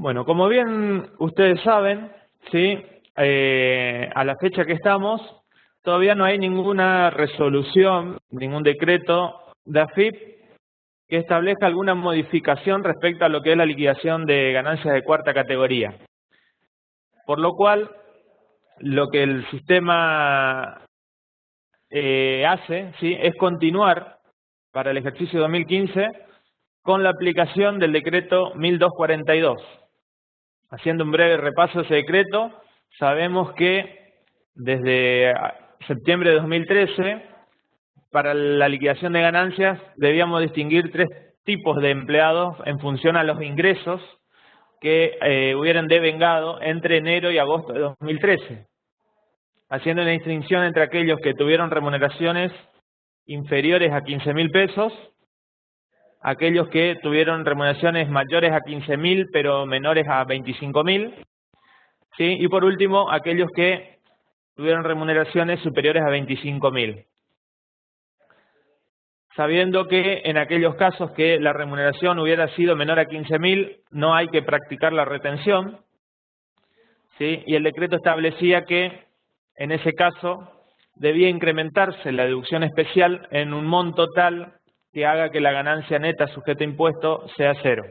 Bueno, como bien ustedes saben, ¿sí? A la fecha que estamos, todavía no hay ninguna resolución, ningún decreto de AFIP que establezca alguna modificación respecto a lo que es la liquidación de ganancias de cuarta categoría. Por lo cual, lo que el sistema hace, ¿sí? Es continuar para el ejercicio 2015 con la aplicación del decreto 1242. Haciendo un breve repaso de ese decreto, sabemos que desde septiembre de 2013, para la liquidación de ganancias, debíamos distinguir tres tipos de empleados en función a los ingresos que hubieran devengado entre enero y agosto de 2013, haciendo una distinción entre aquellos que tuvieron remuneraciones inferiores a 15.000 pesos, aquellos que tuvieron remuneraciones mayores a 15.000 pero menores a 25.000, ¿sí? Y por último, aquellos que tuvieron remuneraciones superiores a 25.000. Sabiendo que en aquellos casos que la remuneración hubiera sido menor a 15.000, no hay que practicar la retención, ¿sí? Y el decreto establecía que en ese caso debía incrementarse la deducción especial en un monto tal que haga que la ganancia neta sujeta a impuesto sea cero.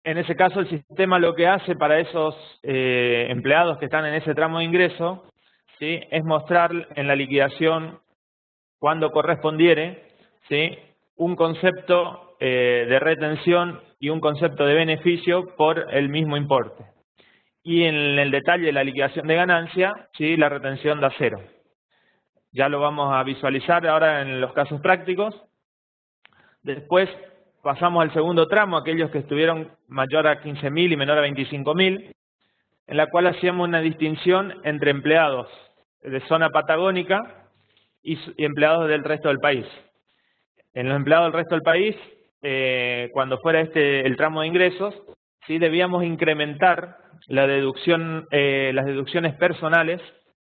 En ese caso, el sistema lo que hace para esos empleados que están en ese tramo de ingreso, ¿sí? Es mostrar en la liquidación, cuando correspondiere, ¿sí? Un concepto de retención y un concepto de beneficio por el mismo importe. Y en el detalle de la liquidación de ganancia, ¿sí? La retención da cero. Ya lo vamos a visualizar ahora en los casos prácticos. Después pasamos al segundo tramo, aquellos que estuvieron mayor a 15.000 y menor a 25.000, en la cual hacíamos una distinción entre empleados de zona patagónica y empleados del resto del país. En los empleados del resto del país, cuando fuera el tramo de ingresos, sí debíamos incrementar la deducción, las deducciones personales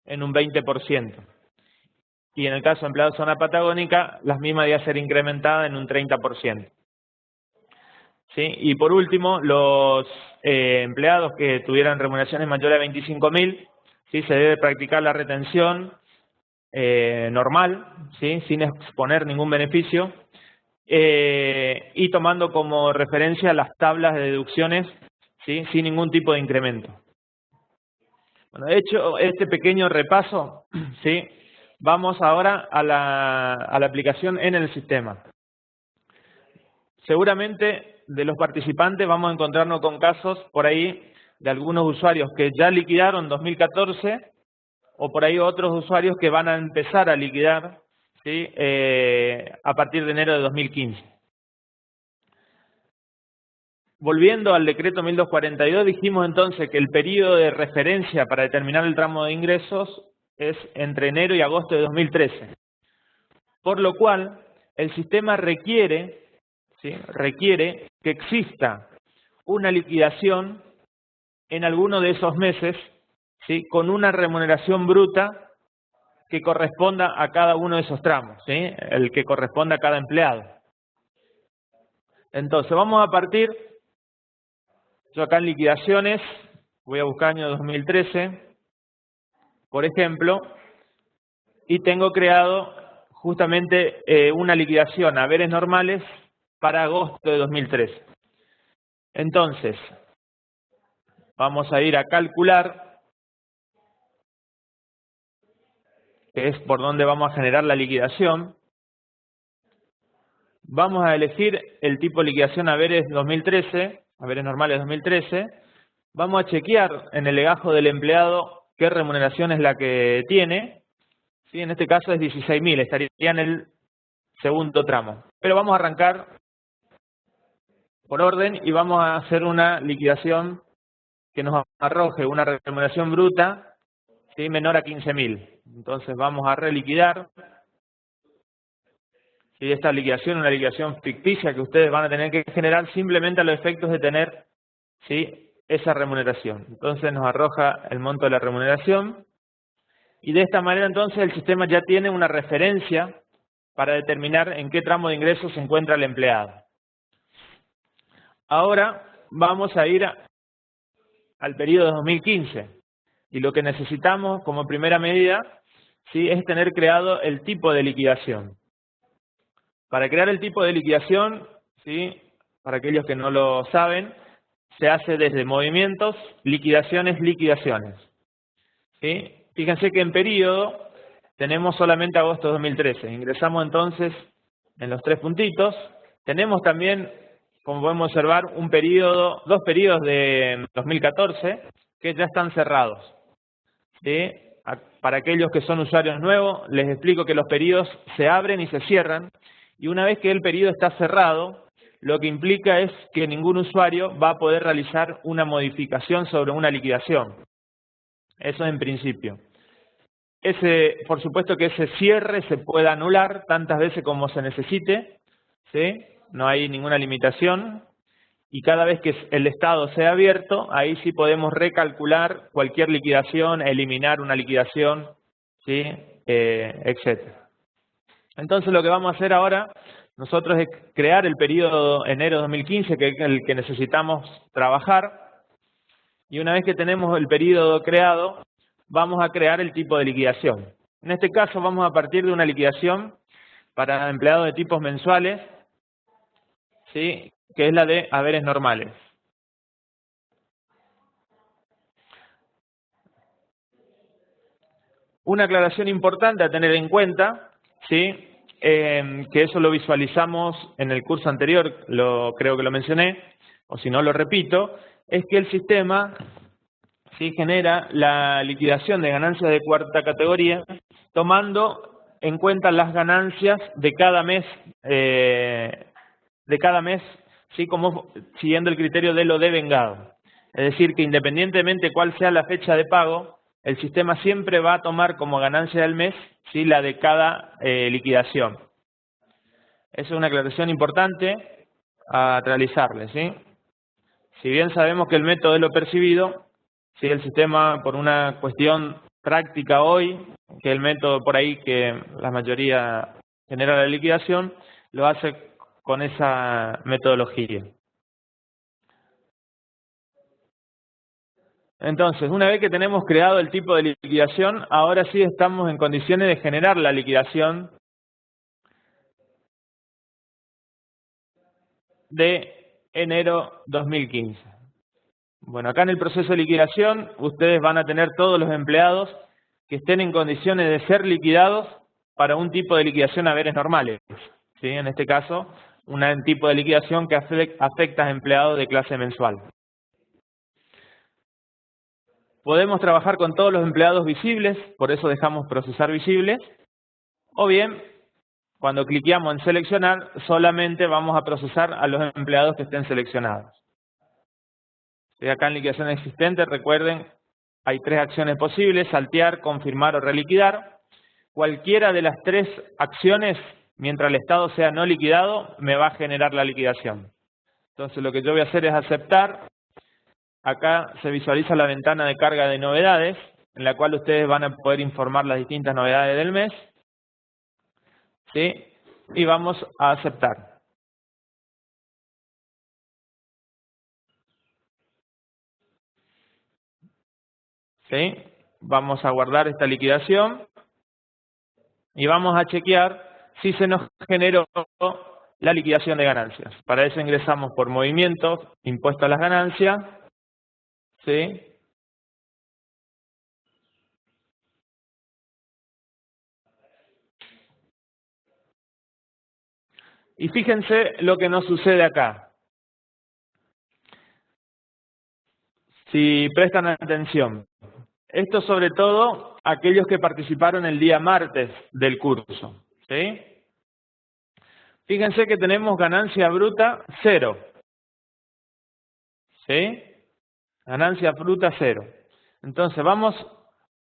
en un 20%. Y en el caso de empleados de zona patagónica, las mismas debían ser incrementadas en un 30%. ¿Sí? Y por último, los empleados que tuvieran remuneraciones mayores a 25.000, ¿sí? Se debe practicar la retención normal, ¿sí? Sin exponer ningún beneficio, y tomando como referencia las tablas de deducciones, ¿sí? Sin ningún tipo de incremento. Bueno, de hecho, este pequeño repaso, ¿sí? Vamos ahora a la aplicación en el sistema. Seguramente de los participantes vamos a encontrarnos con casos por ahí de algunos usuarios que ya liquidaron 2014 o por ahí otros usuarios que van a empezar a liquidar, ¿sí? A partir de enero de 2015. Volviendo al decreto 1242, dijimos entonces que el periodo de referencia para determinar el tramo de ingresos es entre enero y agosto de 2013. Por lo cual, el sistema requiere, ¿sí? Requiere que exista una liquidación en alguno de esos meses, ¿sí? Con una remuneración bruta que corresponda a cada uno de esos tramos, ¿sí? El que corresponda a cada empleado. Entonces, vamos a partir, yo acá en liquidaciones, voy a buscar año 2013, por ejemplo, y tengo creado justamente una liquidación a haberes normales para agosto de 2013. Entonces, vamos a ir a calcular, que es por donde vamos a generar la liquidación. Vamos a elegir el tipo de liquidación haberes 2013, haberes normales 2013. Vamos a chequear en el legajo del empleado qué remuneración es la que tiene. ¿Sí? En este caso es 16.000, estaría en el segundo tramo. Pero vamos a arrancar por orden y vamos a hacer una liquidación que nos arroje una remuneración bruta, ¿sí? Menor a 15.000. Entonces vamos a reliquidar. ¿Sí? Esta liquidación es una liquidación ficticia que ustedes van a tener que generar simplemente a los efectos de tener, ¿sí? Esa remuneración. Entonces nos arroja el monto de la remuneración y de esta manera entonces el sistema ya tiene una referencia para determinar en qué tramo de ingresos se encuentra el empleado. Ahora vamos a ir al periodo 2015 y lo que necesitamos como primera medida, ¿sí?, es tener creado el tipo de liquidación. Para crear el tipo de liquidación, ¿sí?, para aquellos que no lo saben, se hace desde movimientos, liquidaciones, liquidaciones. ¿Sí? Fíjense que en periodo tenemos solamente agosto de 2013. Ingresamos entonces en los 3 puntitos. Tenemos también, como podemos observar, dos periodos de 2014 que ya están cerrados. ¿Sí? Para aquellos que son usuarios nuevos, les explico que los periodos se abren y se cierran. Y una vez que el periodo está cerrado, lo que implica es que ningún usuario va a poder realizar una modificación sobre una liquidación. Eso en principio. Por supuesto que ese cierre se puede anular tantas veces como se necesite, ¿sí? No hay ninguna limitación. Y cada vez que el estado sea abierto, ahí sí podemos recalcular cualquier liquidación, eliminar una liquidación, ¿sí? Etcétera. Entonces lo que vamos a hacer ahora, nosotros es crear el periodo enero 2015, que es el que necesitamos trabajar. Y una vez que tenemos el periodo creado, vamos a crear el tipo de liquidación. En este caso vamos a partir de una liquidación para empleados de tipos mensuales, ¿sí?, que es la de haberes normales. Una aclaración importante a tener en cuenta, ¿sí?, que eso lo visualizamos en el curso anterior, creo que lo mencioné, o si no lo repito, es que el sistema, ¿sí?, genera la liquidación de ganancias de cuarta categoría tomando en cuenta las ganancias de cada mes, ¿sí?, como siguiendo el criterio de lo devengado. Es decir, que independientemente cuál sea la fecha de pago, el sistema siempre va a tomar como ganancia del mes, ¿sí?, la de cada liquidación. Esa es una aclaración importante a realizarle, ¿sí? Si bien sabemos que el método es lo percibido, ¿sí?, el sistema, por una cuestión práctica hoy, que el método por ahí que la mayoría genera la liquidación, lo hace con esa metodología. Entonces, una vez que tenemos creado el tipo de liquidación, ahora sí estamos en condiciones de generar la liquidación de enero 2015. Bueno, acá en el proceso de liquidación, ustedes van a tener todos los empleados que estén en condiciones de ser liquidados para un tipo de liquidación a haberes normales, ¿sí? En este caso, un tipo de liquidación que afecta a empleados de clase mensual. Podemos trabajar con todos los empleados visibles, por eso dejamos procesar visibles, o bien, cuando cliqueamos en seleccionar, solamente vamos a procesar a los empleados que estén seleccionados. Y acá en liquidación existente, recuerden, hay 3 acciones posibles: saltear, confirmar o reliquidar. Cualquiera de las 3 acciones, mientras el estado sea no liquidado, me va a generar la liquidación. Entonces lo que yo voy a hacer es aceptar. Acá se visualiza la ventana de carga de novedades, en la cual ustedes van a poder informar las distintas novedades del mes, ¿sí? Y vamos a aceptar. ¿Sí? Vamos a guardar esta liquidación y vamos a chequear si se nos generó la liquidación de ganancias. Para eso ingresamos por movimiento, impuesto a las ganancias, ¿sí? Y fíjense lo que nos sucede acá. Si prestan atención. Esto sobre todo aquellos que participaron el día martes del curso, ¿sí? Fíjense que tenemos ganancia bruta 0, ¿sí? Ganancia bruta 0. Entonces vamos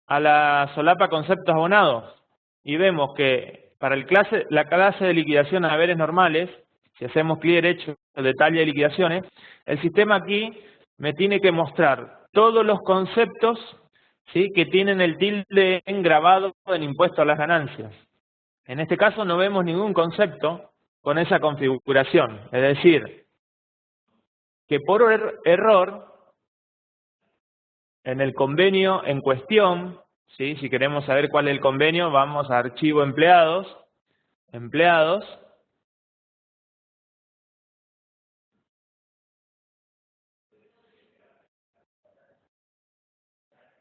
a la solapa conceptos abonados y vemos que para la clase de liquidación a haberes normales, si hacemos clic derecho, detalle de liquidaciones, el sistema aquí me tiene que mostrar todos los conceptos, ¿sí?, que tienen el tilde grabado en impuesto a las ganancias. En este caso no vemos ningún concepto con esa configuración, es decir, que por error, en el convenio en cuestión, ¿sí? Si queremos saber cuál es el convenio, vamos a archivo empleados,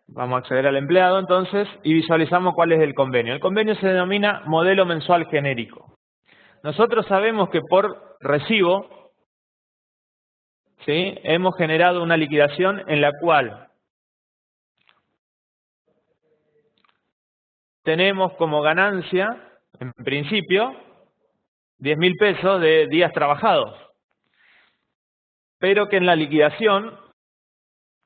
vamos a acceder al empleado entonces y visualizamos cuál es el convenio. El convenio se denomina modelo mensual genérico. Nosotros sabemos que por recibo, ¿sí? Hemos generado una liquidación en la cual tenemos como ganancia, en principio, 10.000 pesos de días trabajados, pero que en la liquidación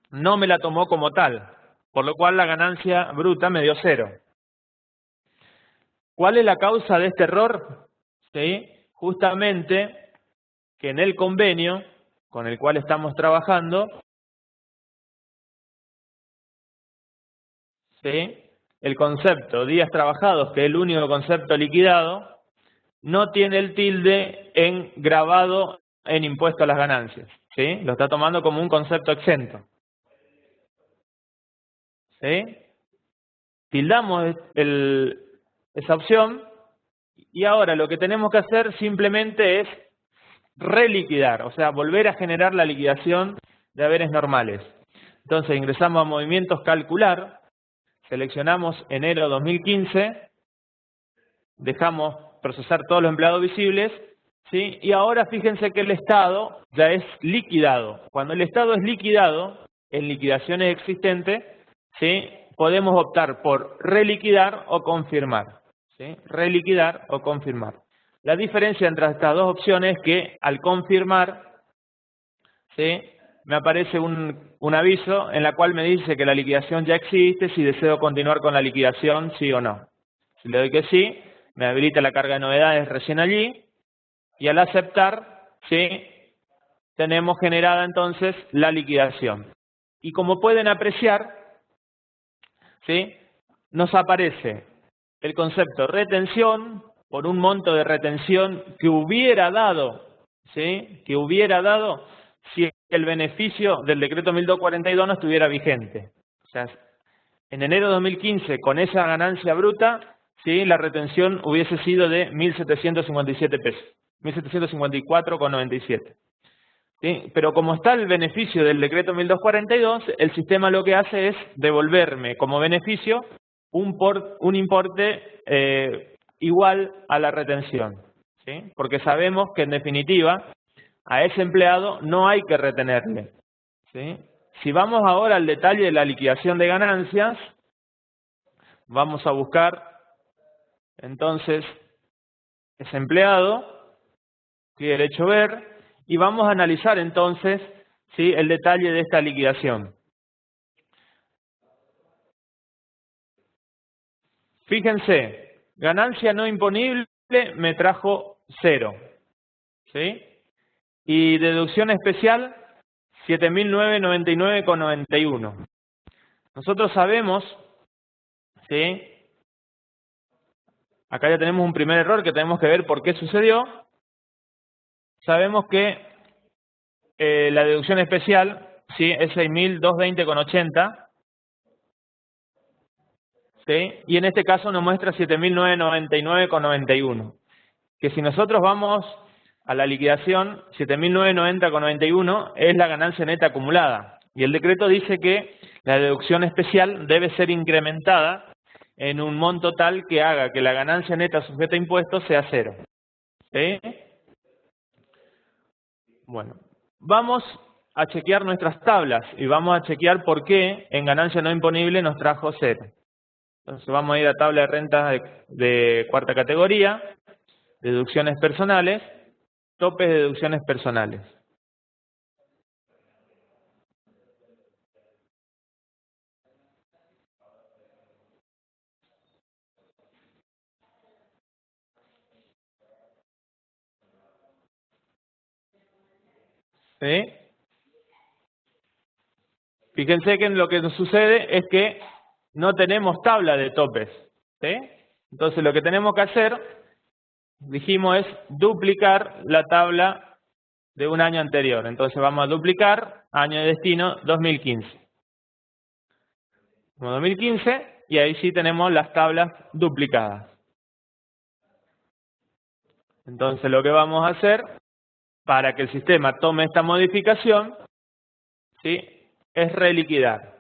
no me la tomó como tal, por lo cual la ganancia bruta me dio 0. ¿Cuál es la causa de este error? ¿Sí? Justamente que en el convenio con el cual estamos trabajando, ¿sí? El concepto días trabajados, que es el único concepto liquidado, no tiene el tilde en grabado en impuesto a las ganancias, ¿sí? Lo está tomando como un concepto exento, ¿sí? Tildamos esa opción y ahora lo que tenemos que hacer simplemente es reliquidar, o sea, volver a generar la liquidación de haberes normales. Entonces ingresamos a movimientos calcular, seleccionamos enero 2015, dejamos procesar todos los empleados visibles, ¿sí? Y ahora fíjense que el estado ya es liquidado. Cuando el estado es liquidado, en liquidaciones existentes, ¿sí? Podemos optar por reliquidar o confirmar, ¿sí? Reliquidar o confirmar. La diferencia entre estas dos opciones es que al confirmar, ¿sí? Me aparece un aviso en la cual me dice que la liquidación ya existe, si deseo continuar con la liquidación, sí o no. Si le doy que sí, me habilita la carga de novedades recién allí, y al aceptar, ¿sí? Tenemos generada entonces la liquidación. Y como pueden apreciar, ¿sí? Nos aparece el concepto retención por un monto de retención que hubiera dado, ¿sí? Que hubiera dado si el beneficio del decreto 1242 no estuviera vigente. O sea, en enero de 2015, con esa ganancia bruta, ¿sí? La retención hubiese sido de 1.757 pesos, 1.754,97. ¿Sí? Pero como está el beneficio del decreto 1242, el sistema lo que hace es devolverme como beneficio un importe igual a la retención, ¿sí? Porque sabemos que en definitiva a ese empleado no hay que retenerle, ¿sí? Si vamos ahora al detalle de la liquidación de ganancias, vamos a buscar entonces ese empleado, ¿sí? Derecho ver, y vamos a analizar entonces, ¿sí? El detalle de esta liquidación. Fíjense, ganancia no imponible me trajo 0, ¿sí? Y deducción especial 7.999,91. Nosotros sabemos, ¿sí? Acá ya tenemos un primer error que tenemos que ver por qué sucedió. Sabemos que la deducción especial, ¿sí? Es 6.220,80, ¿sí? Y en este caso nos muestra 7.999,91. Que si nosotros vamos a la liquidación, 7.990,91 es la ganancia neta acumulada. Y el decreto dice que la deducción especial debe ser incrementada en un monto tal que haga que la ganancia neta sujeta a impuestos sea 0. ¿Sí? Bueno, vamos a chequear nuestras tablas y vamos a chequear por qué en ganancia no imponible nos trajo 0. Entonces vamos a ir a tabla de rentas de cuarta categoría, deducciones personales, topes de deducciones personales. ¿Sí? Fíjense que lo que nos sucede es que no tenemos tabla de topes, ¿sí? Entonces lo que tenemos que hacer, dijimos, es duplicar la tabla de un año anterior. Entonces vamos a duplicar año de destino 2015. Como 2015, y ahí sí tenemos las tablas duplicadas. Entonces lo que vamos a hacer para que el sistema tome esta modificación, ¿sí?, es reliquidar.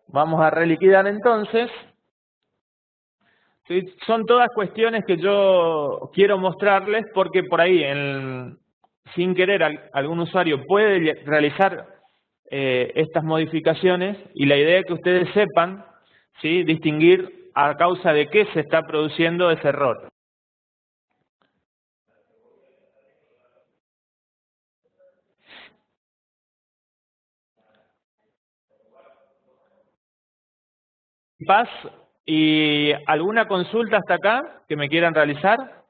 Vamos a reliquidar entonces. ¿Sí? Son todas cuestiones que yo quiero mostrarles porque por ahí, sin querer, algún usuario puede realizar estas modificaciones, y la idea es que ustedes sepan, ¿sí?, distinguir a causa de qué se está produciendo ese error. Paz, ¿y alguna consulta hasta acá que me quieran realizar?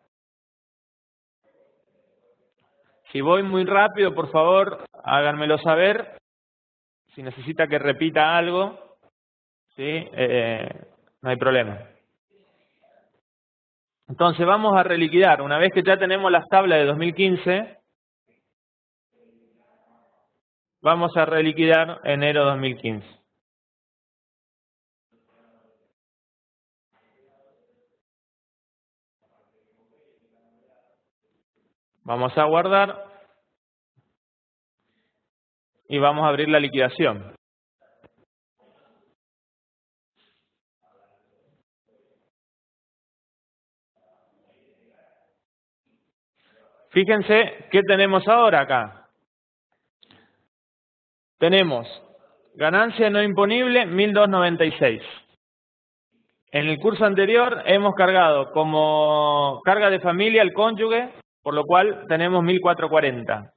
Si voy muy rápido, por favor, háganmelo saber. Si necesita que repita algo, ¿sí?, no hay problema. Entonces vamos a reliquidar. Una vez que ya tenemos las tablas de 2015, vamos a reliquidar enero 2015. Vamos a guardar y vamos a abrir la liquidación. Fíjense qué tenemos ahora acá. Tenemos ganancia no imponible 1.296. En el curso anterior hemos cargado como carga de familia el cónyuge, por lo cual tenemos 1.440.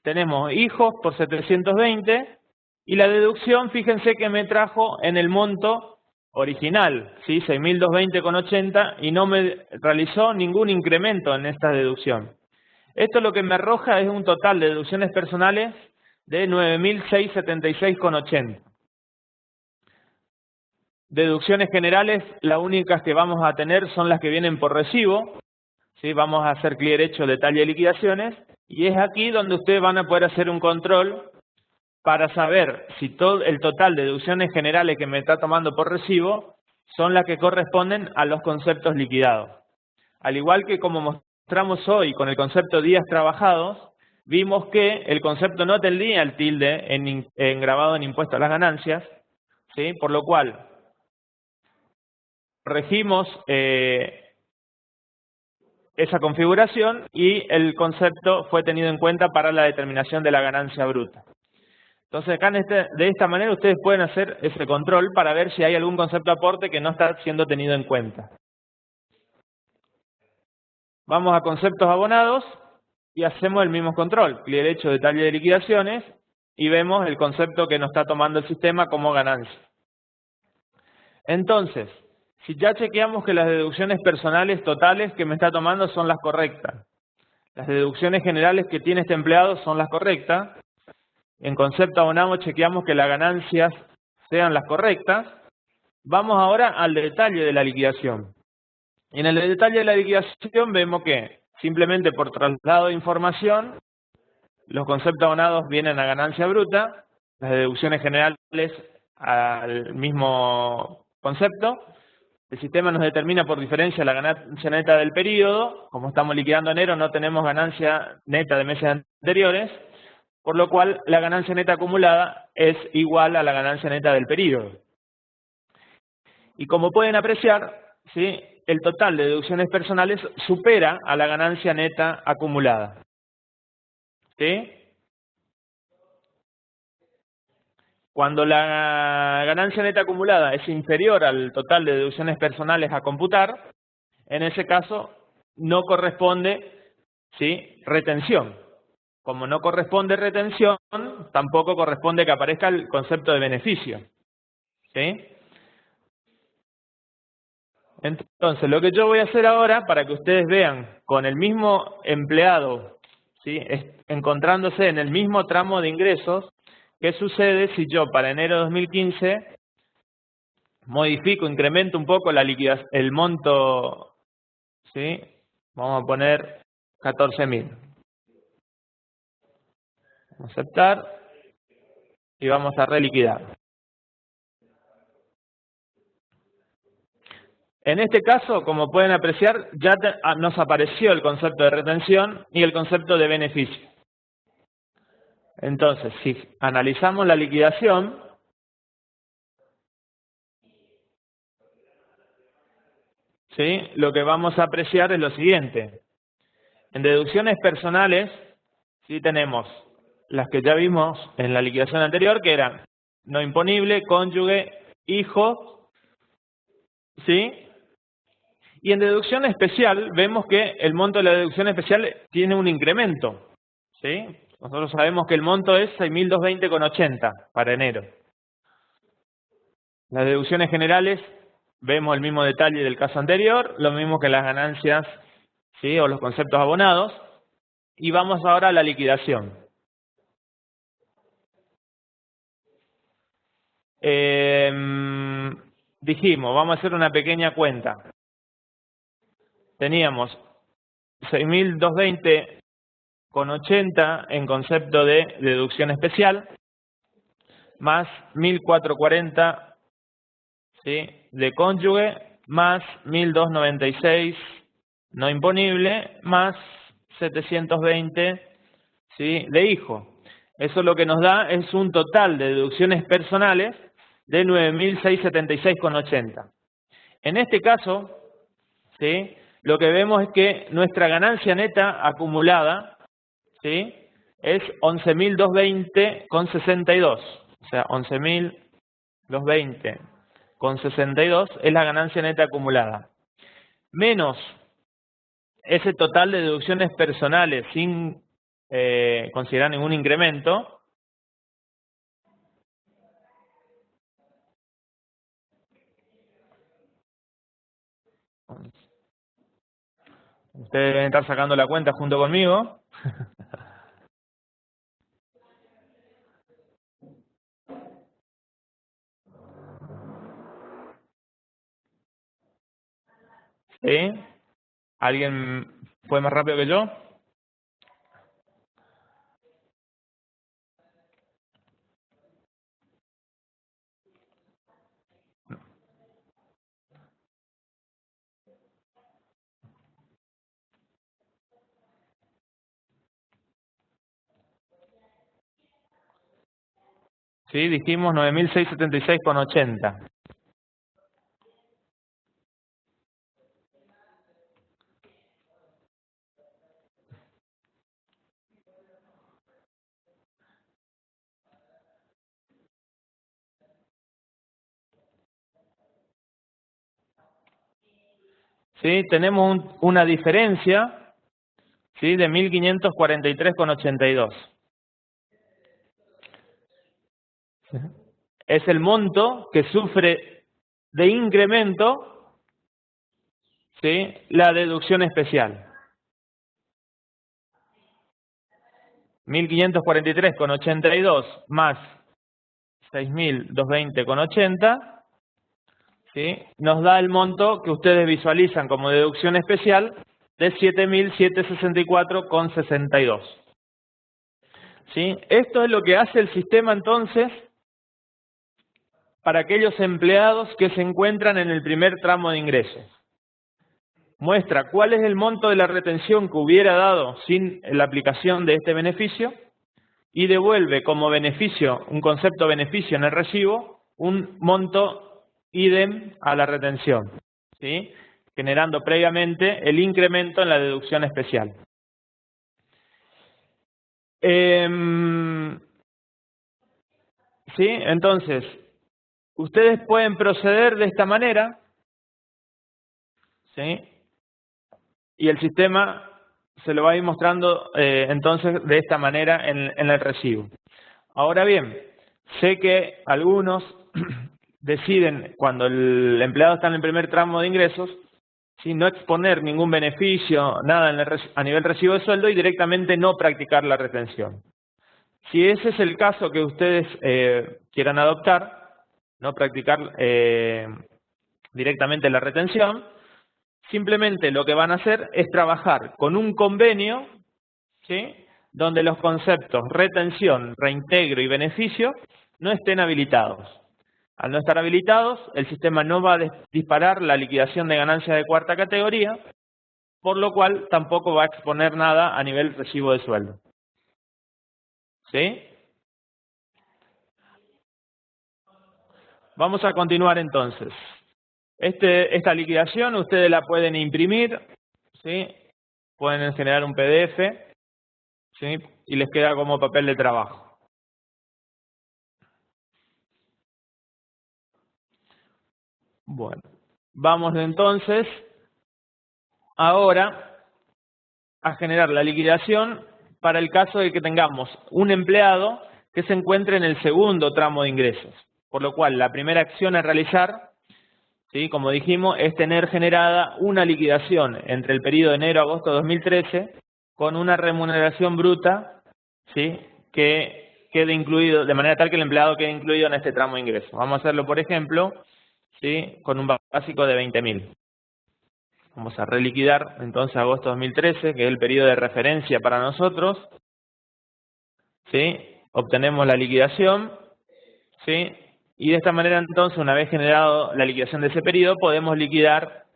Tenemos hijos por 720 y la deducción, fíjense que me trajo en el monto original, ¿sí?, 6.220,80, y no me realizó ningún incremento en esta deducción. Esto lo que me arroja es un total de deducciones personales de 9.676,80. Deducciones generales, las únicas que vamos a tener son las que vienen por recibo, ¿sí? Vamos a hacer clic derecho, detalle de liquidaciones, y es aquí donde ustedes van a poder hacer un control para saber si todo el total de deducciones generales que me está tomando por recibo son las que corresponden a los conceptos liquidados. Al igual que como mostramos hoy con el concepto días trabajados, vimos que el concepto no tenía el tilde en grabado en impuesto a las ganancias, ¿sí?, por lo cual regimos esa configuración y el concepto fue tenido en cuenta para la determinación de la ganancia bruta. Entonces acá de esta manera ustedes pueden hacer ese control para ver si hay algún concepto de aporte que no está siendo tenido en cuenta. Vamos a conceptos abonados y hacemos el mismo control. Clic derecho, detalle de liquidaciones, y vemos el concepto que nos está tomando el sistema como ganancia. Entonces, si ya chequeamos que las deducciones personales totales que me está tomando son las correctas, las deducciones generales que tiene este empleado son las correctas, en concepto abonado chequeamos que las ganancias sean las correctas, vamos ahora al detalle de la liquidación. En el detalle de la liquidación vemos que simplemente por traslado de información, los conceptos abonados vienen a ganancia bruta, las deducciones generales al mismo concepto. El sistema nos determina por diferencia la ganancia neta del periodo. Como estamos liquidando enero, no tenemos ganancia neta de meses anteriores, por lo cual la ganancia neta acumulada es igual a la ganancia neta del periodo. Y como pueden apreciar, ¿sí?, el total de deducciones personales supera a la ganancia neta acumulada. ¿Sí? Cuando la ganancia neta acumulada es inferior al total de deducciones personales a computar, en ese caso no corresponde, ¿sí?, retención. Como no corresponde retención, tampoco corresponde que aparezca el concepto de beneficio. ¿Sí? Entonces, lo que yo voy a hacer ahora, para que ustedes vean con el mismo empleado, ¿sí?, encontrándose en el mismo tramo de ingresos, ¿qué sucede si yo para enero 2015 modifico, incremento un poco el monto ¿sí? Vamos a poner 14.000. Vamos a aceptar y vamos a reliquidar. En este caso, como pueden apreciar, ya nos apareció el concepto de retención y el concepto de beneficio. Entonces, si analizamos la liquidación, ¿sí? Lo que vamos a apreciar es lo siguiente. En deducciones personales, sí tenemos las que ya vimos en la liquidación anterior, que eran no imponible, cónyuge, hijo, ¿sí? Y en deducción especial vemos que el monto de la deducción especial tiene un incremento, ¿sí? Nosotros sabemos que el monto es 6.220,80 para enero. Las deducciones generales vemos el mismo detalle del caso anterior, lo mismo que las ganancias, ¿sí? O los conceptos abonados. Y vamos ahora a la liquidación. Dijimos, vamos a hacer una pequeña cuenta. Teníamos 6.220,80 en concepto de deducción especial, más 1.440, ¿sí? De cónyuge, más 1.296 no imponible, más 720, ¿sí? De hijo. Eso lo que nos da es un total de deducciones personales de 9.676,80. En este caso, ¿sí? Lo que vemos es que nuestra ganancia neta acumulada, ¿sí? Es 11.220,62. O sea, 11.220,62 es la ganancia neta acumulada. Menos ese total de deducciones personales sin considerar ningún incremento. Ustedes deben estar sacando la cuenta junto conmigo. ¿Sí? ¿Alguien fue más rápido que yo? Sí, dijimos 9.676,80. ¿Sí? Tenemos una diferencia, ¿sí? De 1.543,82. Es el monto que sufre de incremento, ¿sí? La deducción especial. 1.543,82 más 6.220,80, ¿sí? Nos da el monto que ustedes visualizan como deducción especial de 7.764,62. ¿Sí? Esto es lo que hace el sistema entonces para aquellos empleados que se encuentran en el primer tramo de ingresos. Muestra cuál es el monto de la retención que hubiera dado sin la aplicación de este beneficio y devuelve como beneficio, un concepto beneficio en el recibo, un monto idem a la retención, ¿sí? Generando previamente el incremento en la deducción especial. ¿Sí? Entonces, ustedes pueden proceder de esta manera, ¿sí? Y el sistema se lo va a ir mostrando entonces de esta manera en el recibo. Ahora bien, sé que algunos deciden, cuando el empleado está en el primer tramo de ingresos, sin no exponer ningún beneficio, nada a nivel recibo de sueldo y directamente no practicar la retención. Si ese es el caso que ustedes quieran adoptar, no practicar directamente la retención, simplemente lo que van a hacer es trabajar con un convenio, ¿sí?, donde los conceptos retención, reintegro y beneficio no estén habilitados. Al no estar habilitados, el sistema no va a disparar la liquidación de ganancias de cuarta categoría, por lo cual tampoco va a exponer nada a nivel recibo de sueldo. ¿Sí? Vamos a continuar entonces. Esta liquidación ustedes la pueden imprimir, ¿sí? Pueden generar un PDF, ¿sí?, y les queda como papel de trabajo. Bueno, vamos entonces ahora a generar la liquidación para el caso de que tengamos un empleado que se encuentre en el segundo tramo de ingresos. Por lo cual, la primera acción a realizar, ¿sí?, como dijimos, es tener generada una liquidación entre el periodo de enero-agosto de 2013 con una remuneración bruta, ¿sí?, que quede incluido, de manera tal que el empleado quede incluido en este tramo de ingresos. Vamos a hacerlo, por ejemplo, ¿sí?, con un básico de 20.000. Vamos a reliquidar entonces agosto 2013, que es el periodo de referencia para nosotros, ¿sí? Obtenemos la liquidación, ¿sí? Y de esta manera entonces, una vez generado la liquidación de ese periodo, podemos liquidar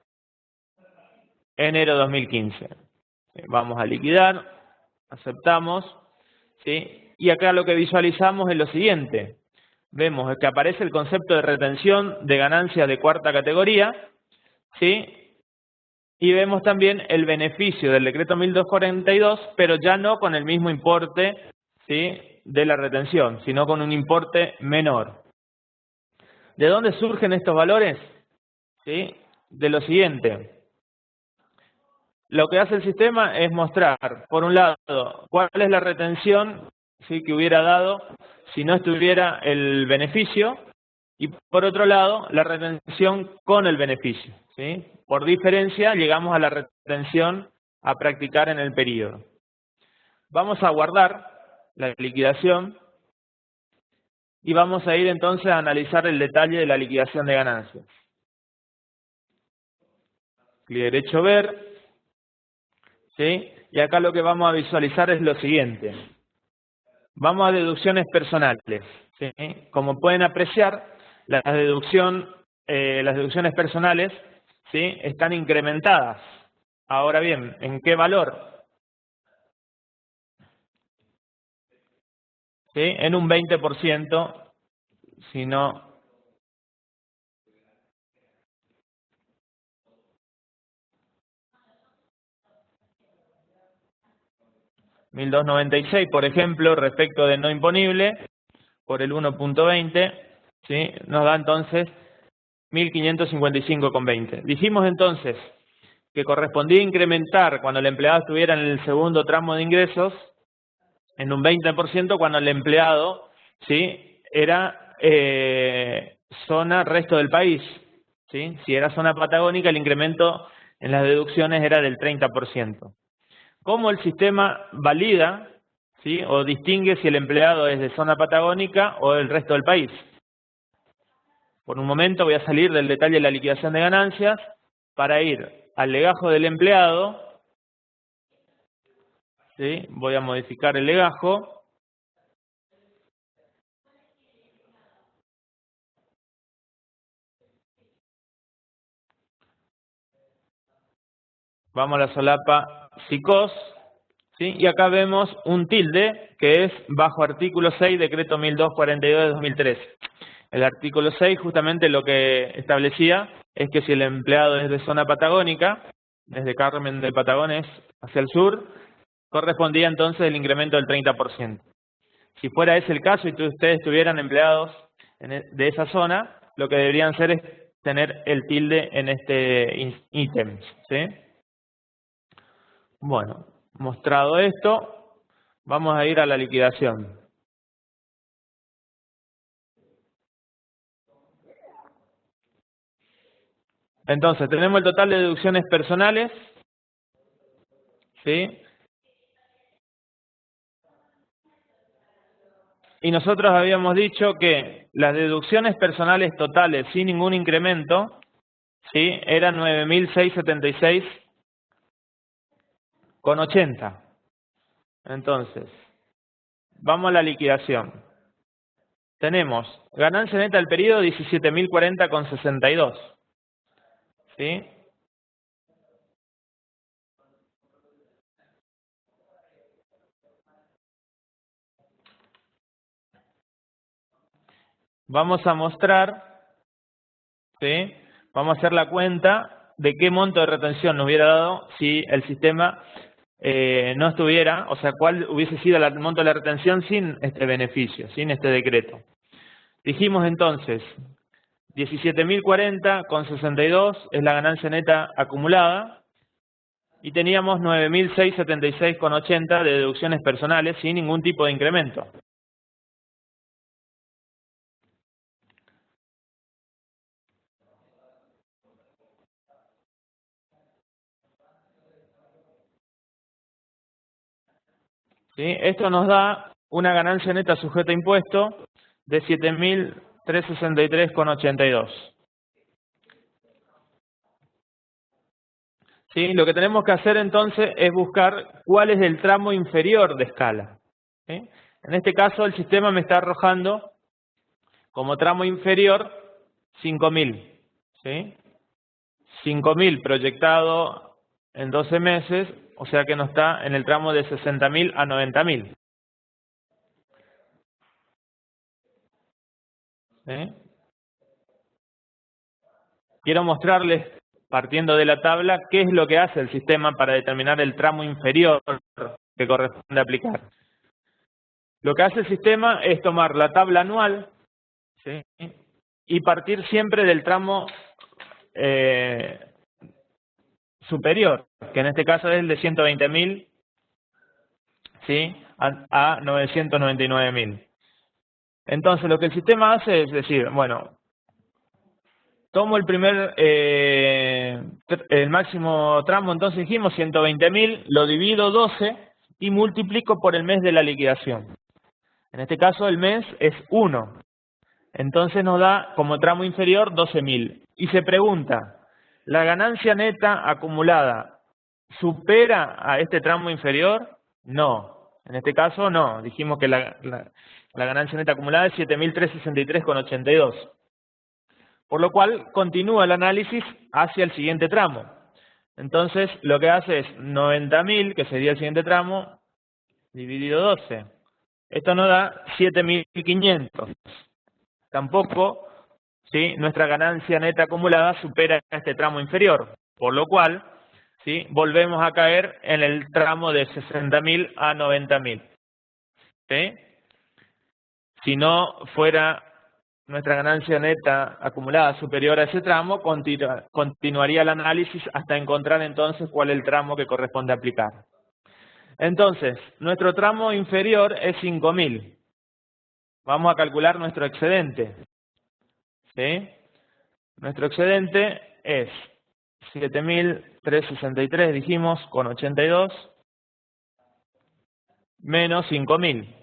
enero 2015. Vamos a liquidar, aceptamos, ¿sí? Y acá lo que visualizamos es lo siguiente. Vemos que aparece el concepto de retención de ganancias de cuarta categoría, ¿sí? Y vemos también el beneficio del decreto 1242, pero ya no con el mismo importe, ¿sí?, de la retención, sino con un importe menor. ¿De dónde surgen estos valores? ¿Sí? De lo siguiente. Lo que hace el sistema es mostrar, por un lado, cuál es la retención, ¿sí?, que hubiera dado si no estuviera el beneficio, y por otro lado, la retención con el beneficio, ¿sí? Por diferencia, llegamos a la retención a practicar en el periodo. Vamos a guardar la liquidación y vamos a ir entonces a analizar el detalle de la liquidación de ganancias. Clic derecho ver, ¿sí? Y acá lo que vamos a visualizar es lo siguiente. Vamos a deducciones personales, ¿sí? Como pueden apreciar, las deducciones personales, ¿sí?, están incrementadas. Ahora bien, ¿en qué valor? ¿Sí? En un 20%, si no... $1.296, por ejemplo, respecto de no imponible, por el 1.20, ¿sí?, nos da entonces 1.555,20. Dijimos entonces que correspondía incrementar cuando el empleado estuviera en el segundo tramo de ingresos en un 20% cuando el empleado, ¿sí?, era zona resto del país, ¿sí? Si era zona patagónica, el incremento en las deducciones era del 30%. ¿Cómo el sistema valida, ¿sí?, o distingue si el empleado es de zona patagónica o del resto del país? Por un momento voy a salir del detalle de la liquidación de ganancias para ir al legajo del empleado, ¿sí? Voy a modificar el legajo. Vamos a la solapa SICOS, ¿sí? Y acá vemos un tilde que es bajo artículo 6, decreto 1242 de 2013. El artículo 6 justamente lo que establecía es que si el empleado es de zona patagónica, desde Carmen de Patagones hacia el sur, correspondía entonces el incremento del 30%. Si fuera ese el caso y ustedes tuvieran empleados de esa zona, lo que deberían hacer es tener el tilde en este ítem, ¿sí? Bueno, mostrado esto, vamos a ir a la liquidación. Entonces, tenemos el total de deducciones personales, ¿sí? Y nosotros habíamos dicho que las deducciones personales totales sin ningún incremento, ¿sí? Era 9.676,80. Entonces, vamos a la liquidación. Tenemos ganancia neta del periodo 17.040,62. ¿Sí? Vamos a mostrar, ¿sí? Vamos a hacer la cuenta de qué monto de retención nos hubiera dado si el sistema no estuviera, o sea, cuál hubiese sido el monto de la retención sin este beneficio, sin este decreto. Dijimos entonces, 17.040,62 es la ganancia neta acumulada y teníamos 9.676,80 de deducciones personales sin ningún tipo de incremento. ¿Sí? Esto nos da una ganancia neta sujeta a impuesto de 7.363,82. ¿Sí? Lo que tenemos que hacer entonces es buscar cuál es el tramo inferior de escala. ¿Sí? En este caso el sistema me está arrojando como tramo inferior 5.000. ¿Sí? 5.000 proyectado en 12 meses, o sea que no está en el tramo de 60.000 a 90.000. ¿Sí? Quiero mostrarles, partiendo de la tabla, qué es lo que hace el sistema para determinar el tramo inferior que corresponde aplicar. Lo que hace el sistema es tomar la tabla anual, ¿sí? Y partir siempre del tramo superior, que en este caso es el de 120.000, ¿sí? a 999.000. Entonces lo que el sistema hace es decir, bueno, tomo el el máximo tramo, entonces dijimos 120.000, lo divido 12 y multiplico por el mes de la liquidación. En este caso el mes es 1. Entonces nos da como tramo inferior 12.000. Y se pregunta, ¿la ganancia neta acumulada supera a este tramo inferior? No. En este caso no. Dijimos que la ganancia neta acumulada es 7.363,82. Por lo cual continúa el análisis hacia el siguiente tramo. Entonces lo que hace es 90.000, que sería el siguiente tramo, dividido 12. Esto nos da 7.500. Tampoco, ¿sí?, nuestra ganancia neta acumulada supera este tramo inferior. Por lo cual, ¿sí?, volvemos a caer en el tramo de 60.000 a 90.000. ¿Sí? Si no fuera nuestra ganancia neta acumulada superior a ese tramo, continuaría el análisis hasta encontrar entonces cuál es el tramo que corresponde aplicar. Entonces, nuestro tramo inferior es 5.000. Vamos a calcular nuestro excedente. ¿Sí? Nuestro excedente es 7.363, dijimos, con 82, menos 5.000.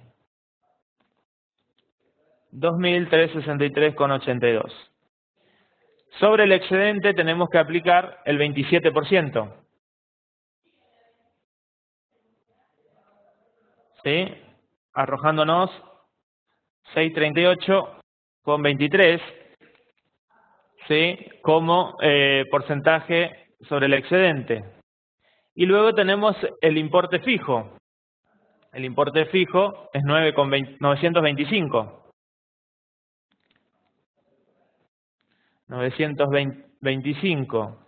2.363,82. Sobre el excedente tenemos que aplicar el 27%. ¿Sí? Arrojándonos 638,23, ¿sí?, como porcentaje sobre el excedente. Y luego tenemos el importe fijo. El importe fijo es 925. 925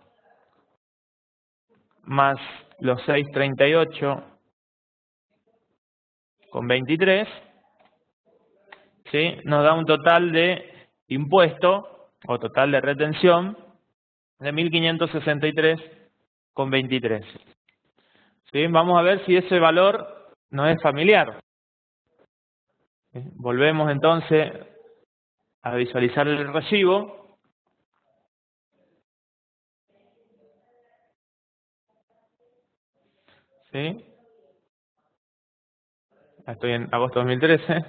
más los 638,23, ¿sí?, nos da un total de impuesto o total de retención de 1.563,23. ¿Sí? Vamos a ver si ese valor no es familiar. ¿Sí? Volvemos entonces a visualizar el recibo. ¿Sí? Estoy en agosto 2013.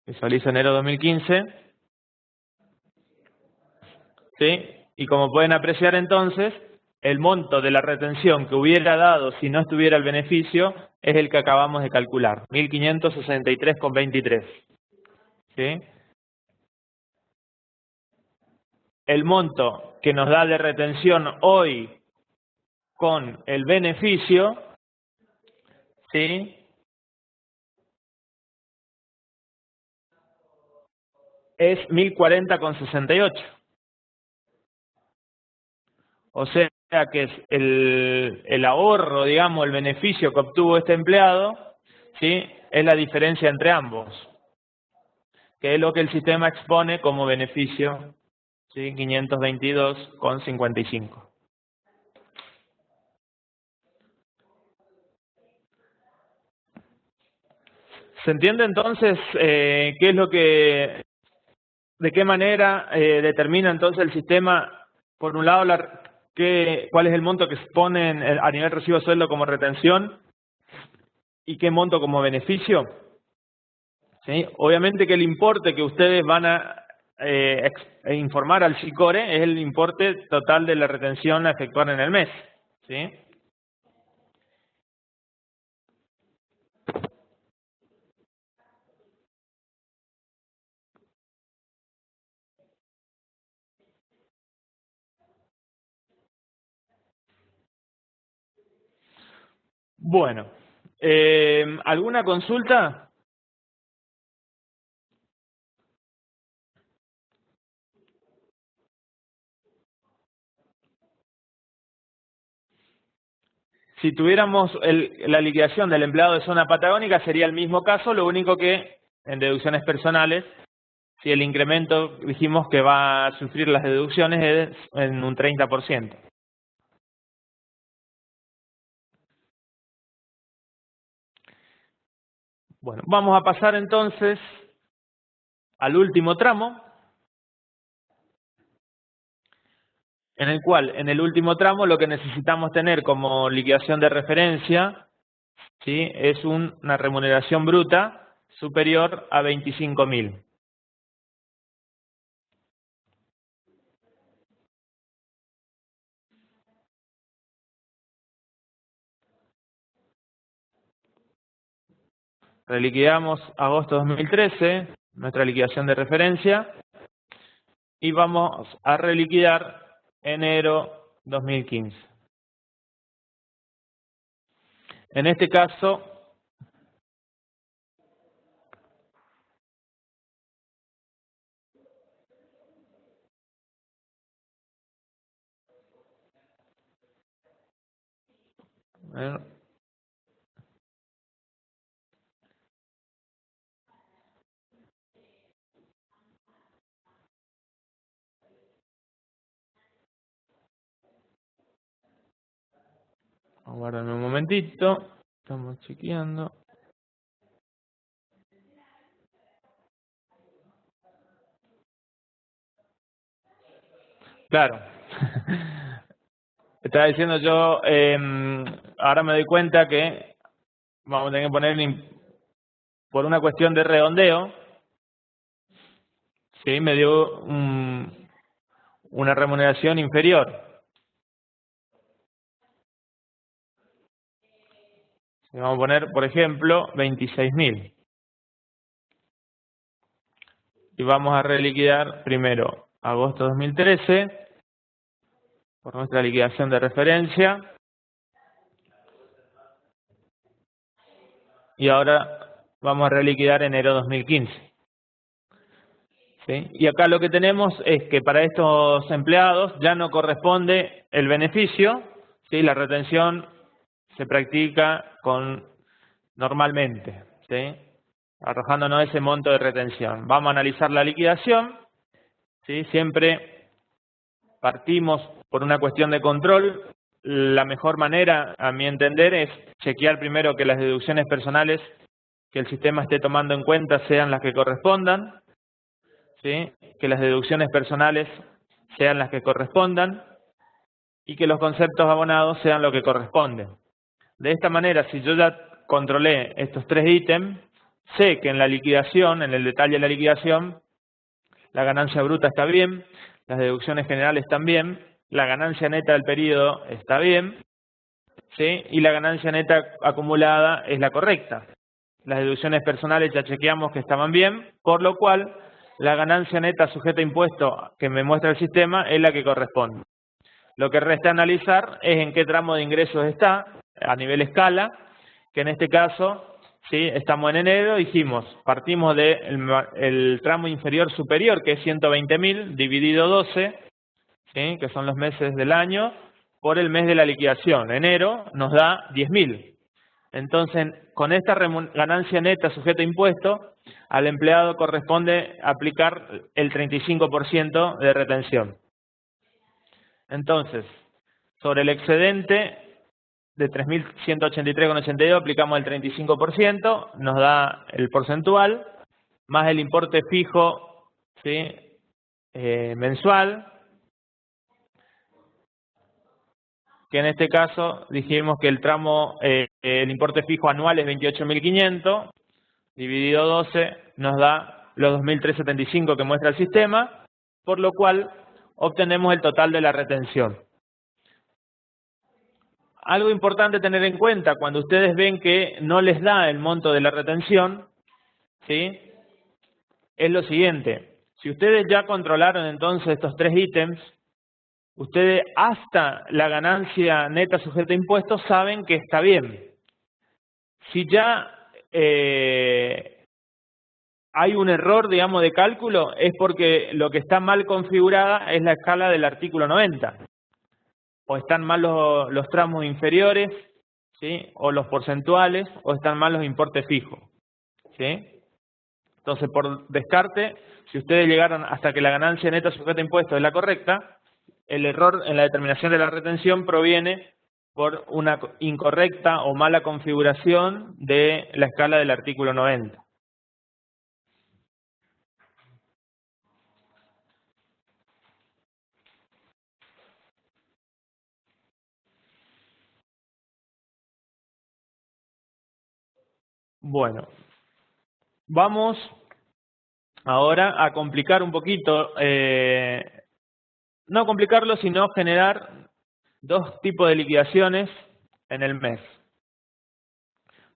Visualizo enero 2015. ¿Sí? Y como pueden apreciar entonces, el monto de la retención que hubiera dado si no estuviera el beneficio es el que acabamos de calcular, 1.563,23. ¿Sí? El monto que nos da de retención hoy con el beneficio, ¿sí?, es 1.040,68. O sea que es el ahorro, digamos, el beneficio que obtuvo este empleado, ¿sí?, es la diferencia entre ambos, que es lo que el sistema expone como beneficio, ¿sí?, 522,55. ¿Se entiende entonces qué es lo que, de qué manera determina entonces el sistema, por un lado, cuál es el monto que expone a nivel recibo de sueldo como retención y qué monto como beneficio? ¿Sí? Obviamente que el importe que ustedes van a informar al SICORE es el importe total de la retención a efectuar en el mes. ¿Sí? Bueno, ¿alguna consulta? Si tuviéramos la liquidación del empleado de zona patagónica sería el mismo caso, lo único que en deducciones personales, si el incremento dijimos que va a sufrir las deducciones es en un 30%. Bueno, vamos a pasar entonces al último tramo, en el cual en el último tramo lo que necesitamos tener como liquidación de referencia, ¿sí?, es una remuneración bruta superior a 25.000. Reliquidamos agosto 2013, nuestra liquidación de referencia, y vamos a reliquidar enero 2015. En este caso, a ver, aguárdenme un momentito, estamos chequeando. Claro. Estaba diciendo yo, ahora me doy cuenta que vamos a tener que poner, por una cuestión de redondeo, ¿sí?, me dio una remuneración inferior. Vamos a poner, por ejemplo, 26.000. Y vamos a reliquidar primero agosto 2013 por nuestra liquidación de referencia. Y ahora vamos a reliquidar enero 2015. ¿Sí? Y acá lo que tenemos es que para estos empleados ya no corresponde el beneficio, ¿sí?, la retención se practica normalmente, ¿sí?, arrojándonos ese monto de retención. Vamos a analizar la liquidación, ¿sí? Siempre partimos por una cuestión de control. La mejor manera, a mi entender, es chequear primero que las deducciones personales que el sistema esté tomando en cuenta sean las que correspondan, ¿sí?, que las deducciones personales sean las que correspondan y que los conceptos abonados sean lo que corresponden. De esta manera, si yo ya controlé estos tres ítems, sé que en la liquidación, en el detalle de la liquidación, la ganancia bruta está bien, las deducciones generales también, la ganancia neta del periodo está bien, ¿sí? Y la ganancia neta acumulada es la correcta. Las deducciones personales ya chequeamos que estaban bien, por lo cual la ganancia neta sujeta a impuesto que me muestra el sistema es la que corresponde. Lo que resta analizar es en qué tramo de ingresos está, a nivel escala, que en este caso, ¿sí? Estamos en enero, dijimos, partimos del tramo inferior superior, que es 120.000, dividido 12, ¿sí? Que son los meses del año, por el mes de la liquidación. Enero nos da 10.000. Entonces, con esta ganancia neta sujeta a impuesto, al empleado corresponde aplicar el 35% de retención. Entonces, sobre el excedente de 3.183,82 aplicamos el 35%, nos da el porcentual, más el importe fijo, ¿sí? Mensual, que en este caso dijimos que el tramo, el importe fijo anual es 28.500, dividido 12 nos da los 2.375 que muestra el sistema, por lo cual obtenemos el total de la retención. Algo importante tener en cuenta cuando ustedes ven que no les da el monto de la retención, ¿sí? Es lo siguiente. Si ustedes ya controlaron entonces estos tres ítems, ustedes hasta la ganancia neta sujeta a impuestos saben que está bien. Si ya hay un error, digamos, de cálculo, es porque lo que está mal configurada es la escala del artículo 90. O están mal los tramos inferiores, ¿sí? O los porcentuales, o están mal los importes fijos, ¿sí? Entonces, por descarte, si ustedes llegaron hasta que la ganancia neta sujeta a impuestos es la correcta, el error en la determinación de la retención proviene por una incorrecta o mala configuración de la escala del artículo 90. Bueno, vamos ahora a complicar un poquito, no complicarlo, sino generar dos tipos de liquidaciones en el mes.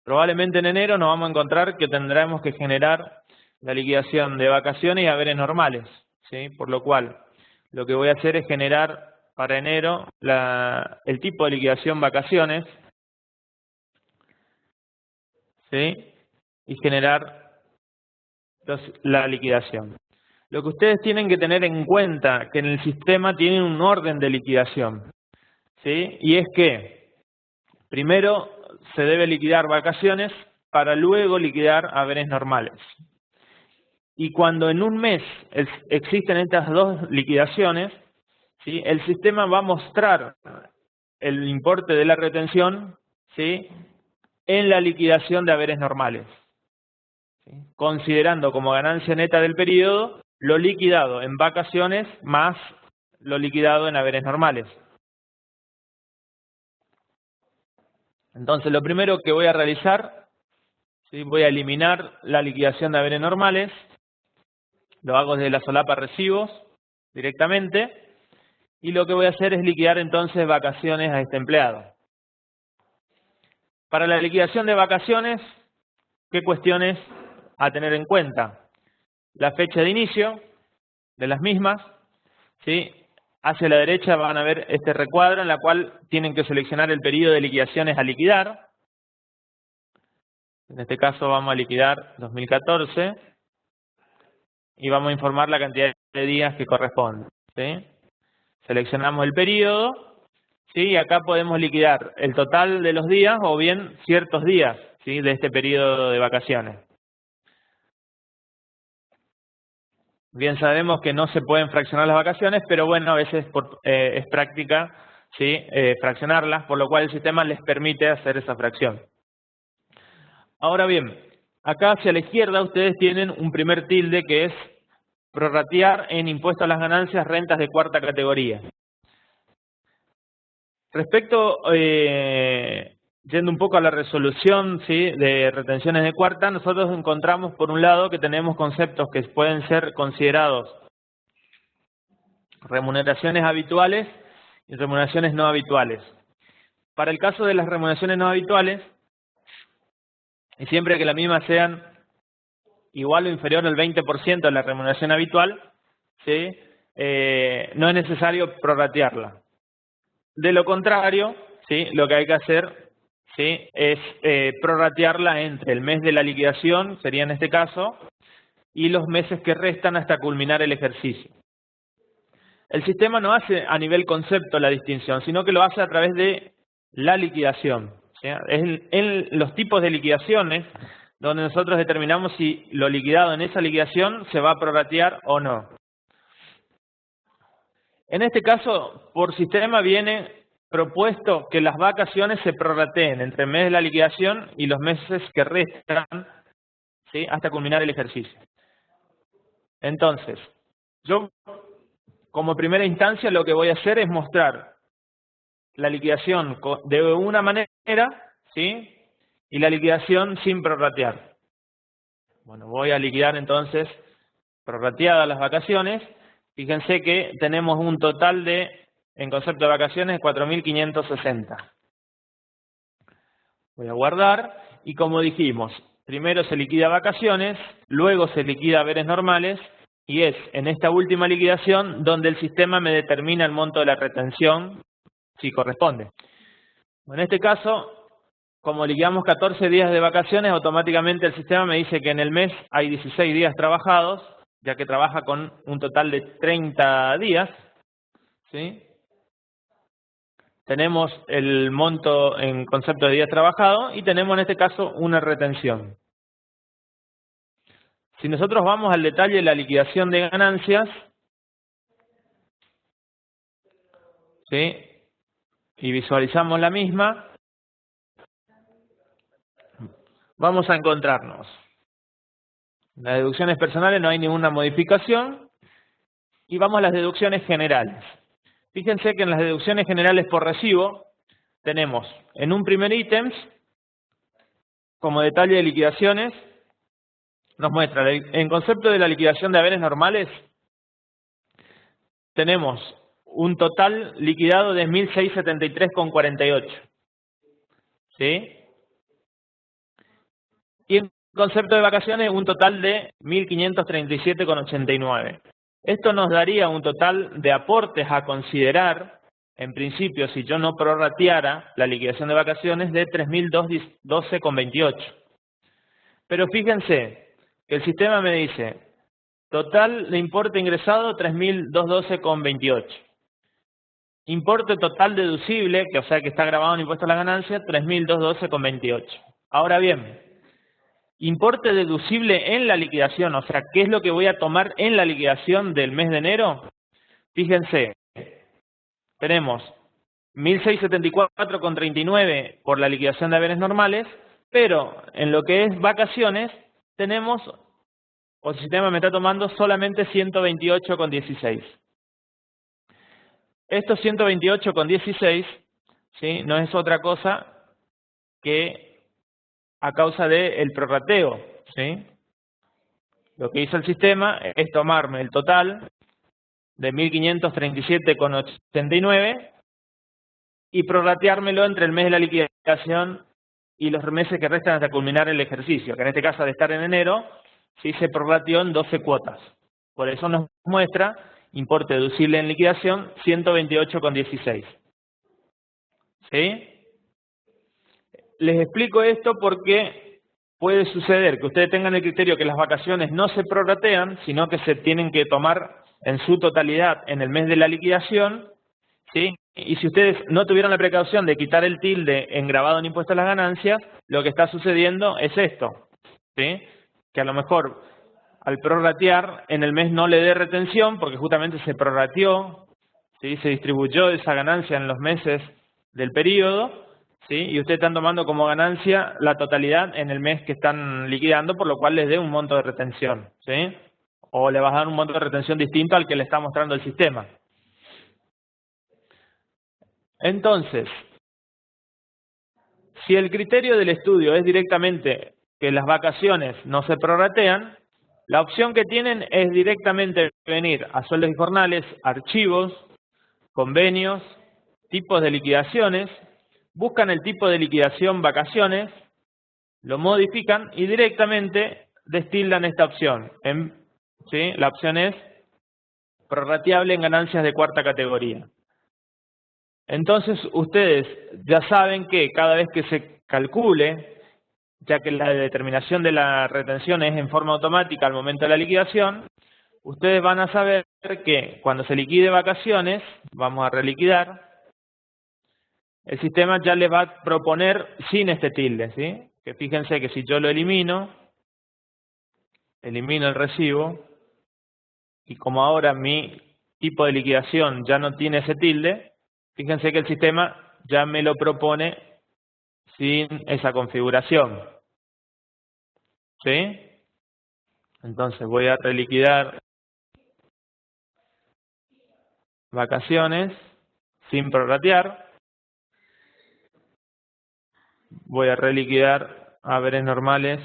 Probablemente en enero nos vamos a encontrar que tendremos que generar la liquidación de vacaciones y haberes normales, ¿sí? Por lo cual, lo que voy a hacer es generar para enero el tipo de liquidación vacaciones, ¿sí? Y generar la liquidación. Lo que ustedes tienen que tener en cuenta que en el sistema tienen un orden de liquidación, ¿sí? Y es que primero se debe liquidar vacaciones para luego liquidar haberes normales. Y cuando en un mes existen estas dos liquidaciones, ¿sí? El sistema va a mostrar el importe de la retención, ¿sí? En la liquidación de haberes normales, ¿sí? Considerando como ganancia neta del periodo lo liquidado en vacaciones más lo liquidado en haberes normales. Entonces, lo primero que voy a realizar, ¿sí? Voy a eliminar la liquidación de haberes normales, lo hago desde la solapa recibos directamente, y lo que voy a hacer es liquidar entonces vacaciones a este empleado. Para la liquidación de vacaciones, ¿qué cuestiones a tener en cuenta? La fecha de inicio de las mismas, ¿sí? Hacia la derecha van a ver este recuadro en la cual tienen que seleccionar el periodo de liquidaciones a liquidar. En este caso vamos a liquidar 2014 y vamos a informar la cantidad de días que corresponde, ¿sí? Seleccionamos el periodo, ¿sí? Y acá podemos liquidar el total de los días o bien ciertos días, ¿sí? De este periodo de vacaciones. Bien sabemos que no se pueden fraccionar las vacaciones, pero bueno, a veces es práctica, ¿sí? Fraccionarlas, por lo cual el sistema les permite hacer esa fracción. Ahora bien, acá hacia la izquierda ustedes tienen un primer tilde que es prorratear en impuesto a las ganancias rentas de cuarta categoría. Respecto, yendo un poco a la resolución, ¿sí? De retenciones de cuarta, nosotros encontramos por un lado que tenemos conceptos que pueden ser considerados remuneraciones habituales y remuneraciones no habituales. Para el caso de las remuneraciones no habituales, y siempre que las mismas sean igual o inferior al 20% de la remuneración habitual, ¿sí? No es necesario prorratearla. De lo contrario, ¿sí? Lo que hay que hacer, ¿sí? Es prorratearla entre el mes de la liquidación, sería en este caso, y los meses que restan hasta culminar el ejercicio. El sistema no hace a nivel concepto la distinción, sino que lo hace a través de la liquidación. ¿Sí? Es en los tipos de liquidaciones donde nosotros determinamos si lo liquidado en esa liquidación se va a prorratear o no. En este caso, por sistema viene propuesto que las vacaciones se prorrateen entre el mes de la liquidación y los meses que restan, ¿sí? Hasta culminar el ejercicio. Entonces, yo como primera instancia lo que voy a hacer es mostrar la liquidación de una manera, ¿sí? Y la liquidación sin prorratear. Bueno, voy a liquidar entonces prorrateadas las vacaciones. Fíjense que tenemos un total de, en concepto de vacaciones, 4.560. Voy a guardar y como dijimos, primero se liquida vacaciones, luego se liquida haberes normales y es en esta última liquidación donde el sistema me determina el monto de la retención si corresponde. En este caso, como liquidamos 14 días de vacaciones, automáticamente el sistema me dice que en el mes hay 16 días trabajados, ya que trabaja con un total de 30 días, ¿sí? Tenemos el monto en concepto de días trabajados y tenemos en este caso una retención. Si nosotros vamos al detalle de la liquidación de ganancias, ¿sí? Y visualizamos la misma, vamos a encontrarnos. En las deducciones personales no hay ninguna modificación y vamos a las deducciones generales. Fíjense que en las deducciones generales por recibo tenemos en un primer ítem, como detalle de liquidaciones, nos muestra en concepto de la liquidación de haberes normales, tenemos un total liquidado de 1.673,48. ¿Sí? Y en concepto de vacaciones, un total de 1.537,89. Esto nos daría un total de aportes a considerar, en principio, si yo no prorrateara la liquidación de vacaciones, de 3.012,28. Pero fíjense que el sistema me dice, total de importe ingresado, 3.212,28. Importe total deducible, que o sea que está grabado en impuesto a la ganancia, 3.212,28. Ahora bien, importe deducible en la liquidación, o sea, ¿qué es lo que voy a tomar en la liquidación del mes de enero? Fíjense, tenemos 1.674,39 por la liquidación de haberes normales, pero en lo que es vacaciones tenemos, o el sistema me está tomando solamente 128,16. Estos 128,16, ¿sí? No es otra cosa que a causa del prorrateo, ¿sí? Lo que hizo el sistema es tomarme el total de 1.537,89 y prorrateármelo entre el mes de la liquidación y los meses que restan hasta culminar el ejercicio, que en este caso, de estar en enero, sí se prorrateó en 12 cuotas. Por eso nos muestra importe deducible en liquidación 128,16. ¿Sí? Les explico esto porque puede suceder que ustedes tengan el criterio que las vacaciones no se prorratean, sino que se tienen que tomar en su totalidad en el mes de la liquidación, ¿sí? Y si ustedes no tuvieron la precaución de quitar el tilde en grabado en impuesto a las ganancias, lo que está sucediendo es esto, ¿sí? Que a lo mejor al prorratear en el mes no le dé retención, porque justamente se prorrateó, ¿sí? Se distribuyó esa ganancia en los meses del periodo, ¿sí? Y ustedes están tomando como ganancia la totalidad en el mes que están liquidando, por lo cual les dé un monto de retención, ¿sí? O le vas a dar un monto de retención distinto al que le está mostrando el sistema. Entonces, si el criterio del estudio es directamente que las vacaciones no se prorratean, La opción que tienen es directamente venir a sueldos y jornales, archivos, convenios, tipos de liquidaciones, buscan el tipo de liquidación vacaciones, lo modifican y directamente destildan esta opción. ¿Sí? La opción es prorrateable en ganancias de cuarta categoría. Entonces, ustedes ya saben que cada vez que se calcule, ya que la determinación de la retención es en forma automática al momento de la liquidación, ustedes van a saber que cuando se liquide vacaciones, vamos a reliquidar, el sistema ya les va a proponer sin este tilde, ¿sí? Que fíjense que si yo lo elimino el recibo, y como ahora mi tipo de liquidación ya no tiene ese tilde, fíjense que el sistema ya me lo propone sin esa configuración. ¿Sí? Entonces voy a reliquidar vacaciones sin prorratear. Voy a reliquidar haberes normales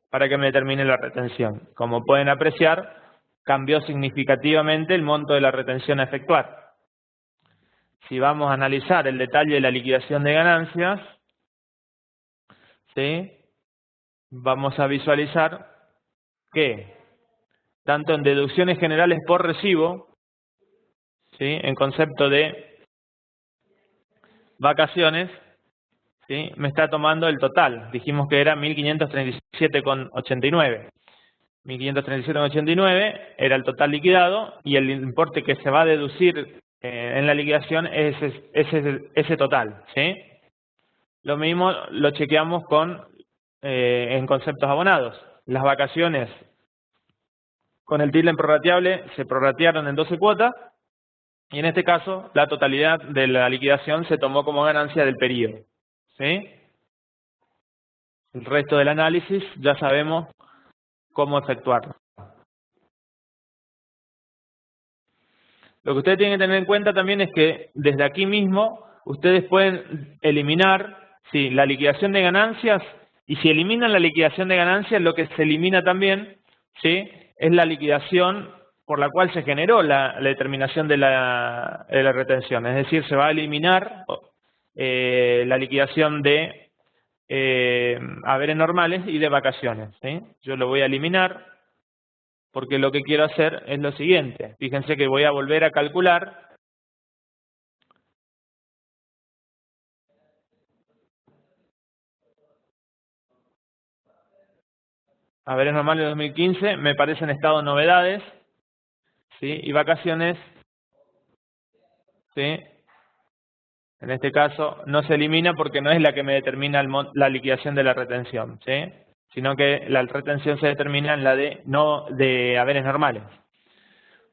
para que me determine la retención. Como pueden apreciar, cambió significativamente el monto de la retención a efectuar. Si vamos a analizar el detalle de la liquidación de ganancias, ¿sí? Vamos a visualizar que tanto en deducciones generales por recibo, ¿sí? En concepto de vacaciones, ¿sí? Me está tomando el total. Dijimos que era 1.537,89. 1.537,89 era el total liquidado y el importe que se va a deducir en la liquidación es ese total, ¿sí? Lo mismo lo chequeamos en conceptos abonados. Las vacaciones con el tilde en prorrateable se prorratearon en 12 cuotas y en este caso la totalidad de la liquidación se tomó como ganancia del periodo, ¿sí? El resto del análisis ya sabemos cómo efectuarlo. Lo que ustedes tienen que tener en cuenta también es que desde aquí mismo ustedes pueden eliminar la liquidación de ganancias, y si eliminan la liquidación de ganancias, lo que se elimina también, ¿sí?, es la liquidación por la cual se generó la determinación de la retención. Es decir, se va a eliminar la liquidación de haberes normales y de vacaciones, ¿sí? Yo lo voy a eliminar porque lo que quiero hacer es lo siguiente. Fíjense que voy a volver a calcular haberes normales de 2015, me parecen estado novedades, ¿sí? Y vacaciones, ¿sí? En este caso no se elimina porque no es la que me determina la liquidación de la retención, ¿sí? Sino que la retención se determina en la de haberes normales.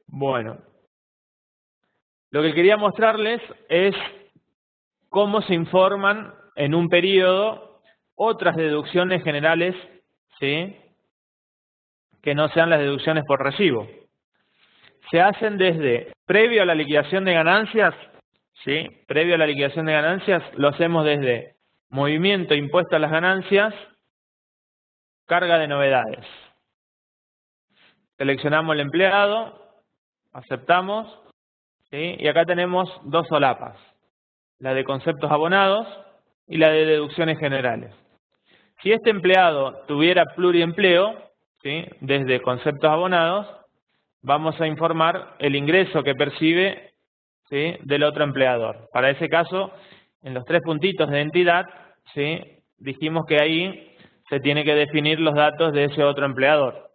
Bueno, lo que quería mostrarles es cómo se informan en un periodo otras deducciones generales, ¿sí?, que no sean las deducciones por recibo. Se hacen desde previo a la liquidación de ganancias, ¿sí? Previo a la liquidación de ganancias lo hacemos desde movimiento impuesto a las ganancias, carga de novedades. Seleccionamos el empleado, aceptamos, ¿sí? Y acá tenemos dos solapas, la de conceptos abonados y la de deducciones generales. Si este empleado tuviera pluriempleo, ¿sí?, desde conceptos abonados, vamos a informar el ingreso que percibe, ¿sí?, del otro empleador. Para ese caso, en los tres puntitos de entidad, ¿sí?, dijimos que ahí se tiene que definir los datos de ese otro empleador.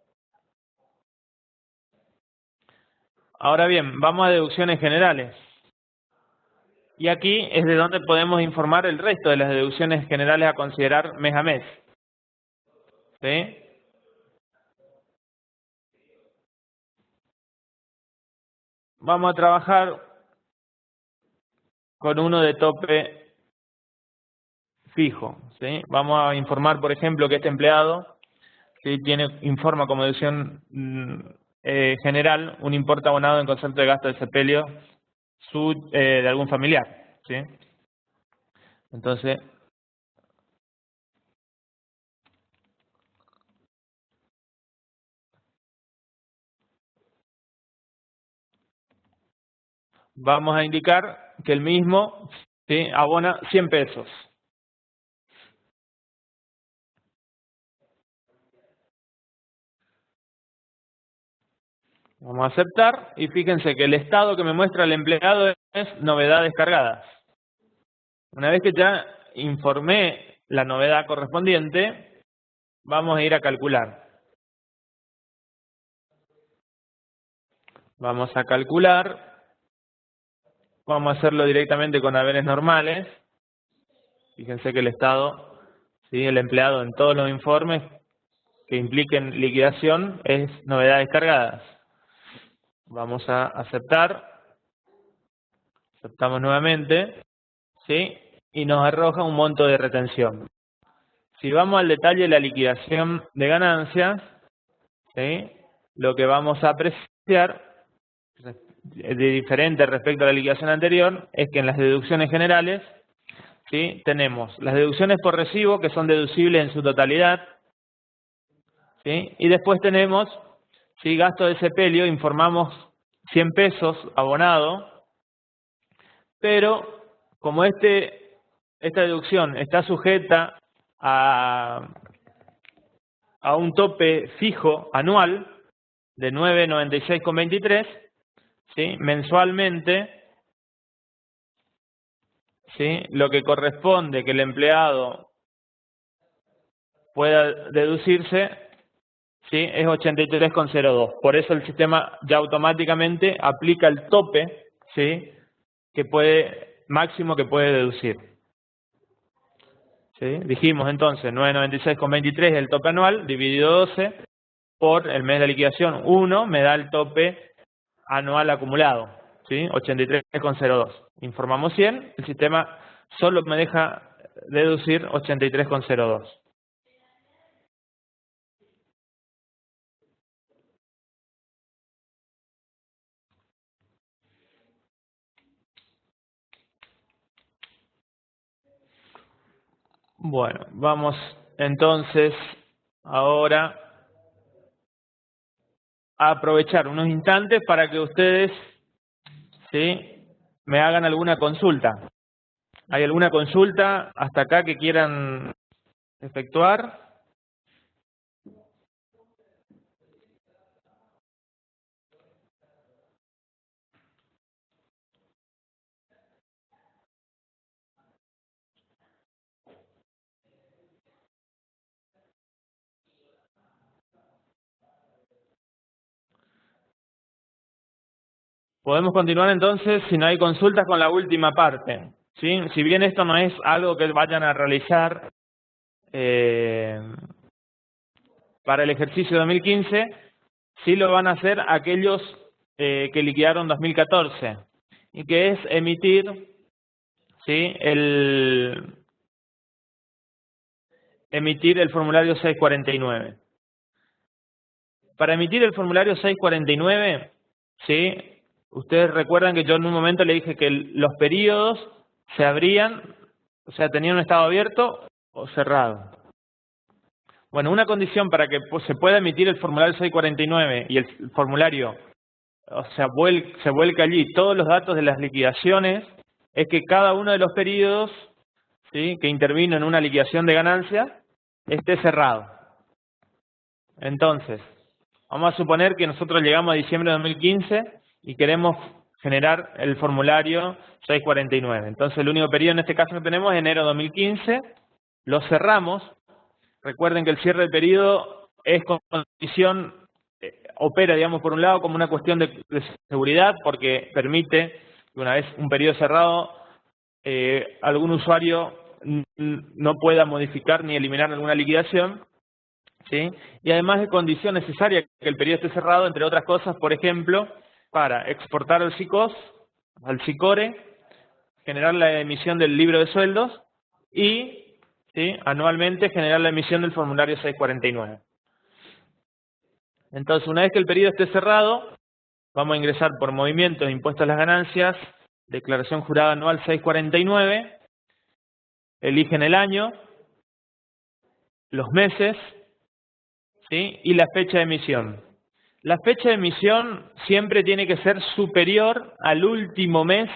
Ahora bien, vamos a deducciones generales. Y aquí es de donde podemos informar el resto de las deducciones generales a considerar mes a mes, ¿sí? Vamos a trabajar con uno de tope fijo, ¿sí? Vamos a informar, por ejemplo, que este empleado, ¿sí?, informa como deducción general un importe abonado en concepto de gasto de sepelio de algún familiar, ¿sí? Entonces, vamos a indicar que el mismo, ¿sí?, abona 100 pesos. Vamos a aceptar y fíjense que el estado que me muestra el empleado es novedades cargadas. Una vez que ya informé la novedad correspondiente, vamos a ir a calcular. Vamos a calcular, vamos a hacerlo directamente con haberes normales. Fíjense que el estado, ¿sí?, el empleado en todos los informes que impliquen liquidación es novedades cargadas. Vamos a aceptar, aceptamos nuevamente, ¿sí?, y nos arroja un monto de retención. Si vamos al detalle de la liquidación de ganancias, ¿sí?, lo que vamos a apreciar de diferente respecto a la liquidación anterior es que en las deducciones generales, ¿sí?, tenemos las deducciones por recibo que son deducibles en su totalidad, ¿sí?, y después tenemos, ¿sí?, gasto de sepelio, informamos 100 pesos abonado, pero como esta deducción está sujeta a un tope fijo anual de 996,23, ¿sí?, mensualmente, ¿sí?, lo que corresponde que el empleado pueda deducirse, ¿sí?, es 83,02. Por eso el sistema ya automáticamente aplica el tope, ¿sí?, máximo que puede deducir. ¿Sí? Dijimos entonces 996,23 es el tope anual, dividido 12 por el mes de liquidación 1, me da el tope anual acumulado, ¿sí?, 83,02. Informamos 100, el sistema solo me deja deducir 83,02. Bueno, vamos entonces ahora a aprovechar unos instantes para que ustedes, ¿sí?, me hagan alguna consulta. ¿Hay alguna consulta hasta acá que quieran efectuar? Podemos continuar entonces, si no hay consultas, con la última parte, ¿sí? Si bien esto no es algo que vayan a realizar para el ejercicio 2015, sí lo van a hacer aquellos que liquidaron 2014, y que es emitir, ¿sí?, emitir el formulario 649. Para emitir el formulario 649, ¿sí?, ustedes recuerdan que yo en un momento le dije que los periodos se abrían, o sea, tenían un estado abierto o cerrado. Bueno, una condición para que se pueda emitir el formulario 649 y el formulario, o sea, se vuelca allí todos los datos de las liquidaciones, es que cada uno de los periodos, ¿sí?, que intervino en una liquidación de ganancias esté cerrado. Entonces, vamos a suponer que nosotros llegamos a diciembre de 2015 y queremos generar el formulario 649. Entonces, el único periodo en este caso que tenemos es enero de 2015. Lo cerramos. Recuerden que el cierre del periodo es condición, opera, digamos, por un lado como una cuestión de seguridad, porque permite que una vez un periodo cerrado, algún usuario no pueda modificar ni eliminar alguna liquidación, ¿sí? Y además es condición necesaria que el periodo esté cerrado, entre otras cosas, por ejemplo, para exportar al SICOS, al SICORE, generar la emisión del libro de sueldos y, ¿sí?, anualmente generar la emisión del formulario 649. Entonces, una vez que el periodo esté cerrado, vamos a ingresar por movimiento de impuestos a las ganancias, declaración jurada anual 649, eligen el año, los meses, ¿sí?, y la fecha de emisión. La fecha de emisión siempre tiene que ser superior al último mes,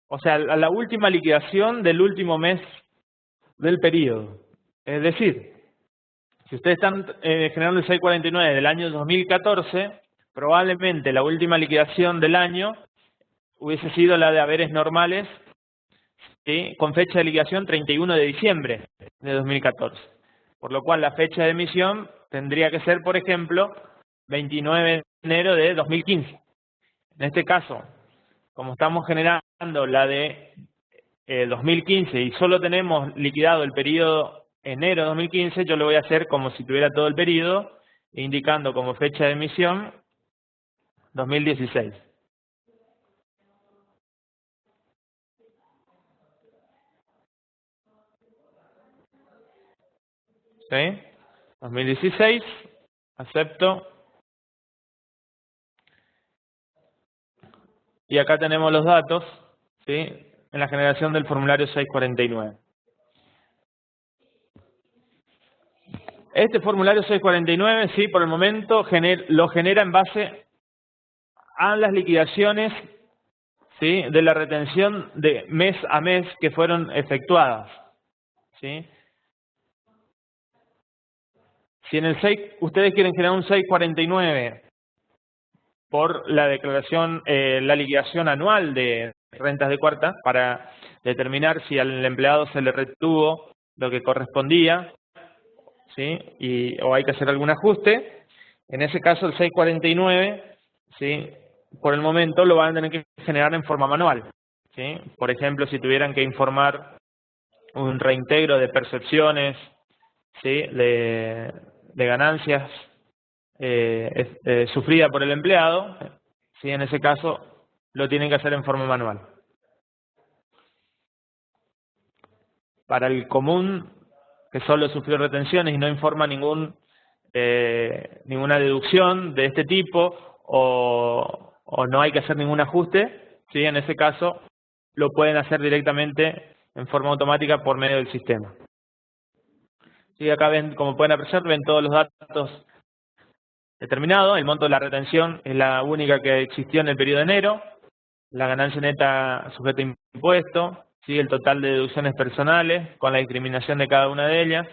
o sea, a la última liquidación del último mes del periodo. Es decir, si ustedes están generando el 649 del año 2014, probablemente la última liquidación del año hubiese sido la de haberes normales, ¿sí?, con fecha de liquidación 31 de diciembre de 2014. Por lo cual la fecha de emisión tendría que ser, por ejemplo, 29 de enero de 2015. En este caso, como estamos generando la de 2015 y solo tenemos liquidado el periodo enero de 2015, yo lo voy a hacer como si tuviera todo el periodo, indicando como fecha de emisión 2016. ¿Sí? 2016, acepto. Y acá tenemos los datos, ¿sí?, en la generación del formulario 649. Este formulario 649, sí, por el momento lo genera en base a las liquidaciones, ¿sí?, de la retención de mes a mes que fueron efectuadas, ¿sí? Si en el 6 ustedes quieren generar un 649 por la declaración, la liquidación anual de rentas de cuarta, para determinar si al empleado se le retuvo lo que correspondía, ¿sí?, o hay que hacer algún ajuste, en ese caso el 649, ¿sí?, por el momento lo van a tener que generar en forma manual, ¿sí? Por ejemplo, si tuvieran que informar un reintegro de percepciones, ¿sí?, de ganancias sufrida por el empleado, ¿sí?, en ese caso lo tienen que hacer en forma manual. Para el común, que solo sufrió retenciones y no informa ninguna deducción de este tipo, o no hay que hacer ningún ajuste, ¿sí?, en ese caso lo pueden hacer directamente en forma automática por medio del sistema. Sí, acá ven, como pueden apreciar, ven todos los datos determinados. El monto de la retención es la única que existió en el periodo de enero. La ganancia neta sujeta a impuesto, ¿sí?, el total de deducciones personales con la discriminación de cada una de ellas,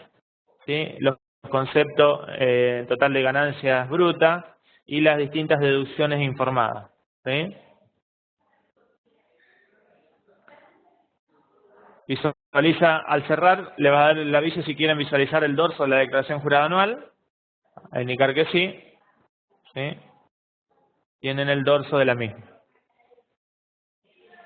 ¿sí?, los conceptos, total de ganancias brutas y las distintas deducciones informadas, ¿sí? Visualiza, al cerrar, le va a dar el aviso si quieren visualizar el dorso de la declaración jurada anual, a indicar que sí, ¿sí?, tienen el dorso de la misma.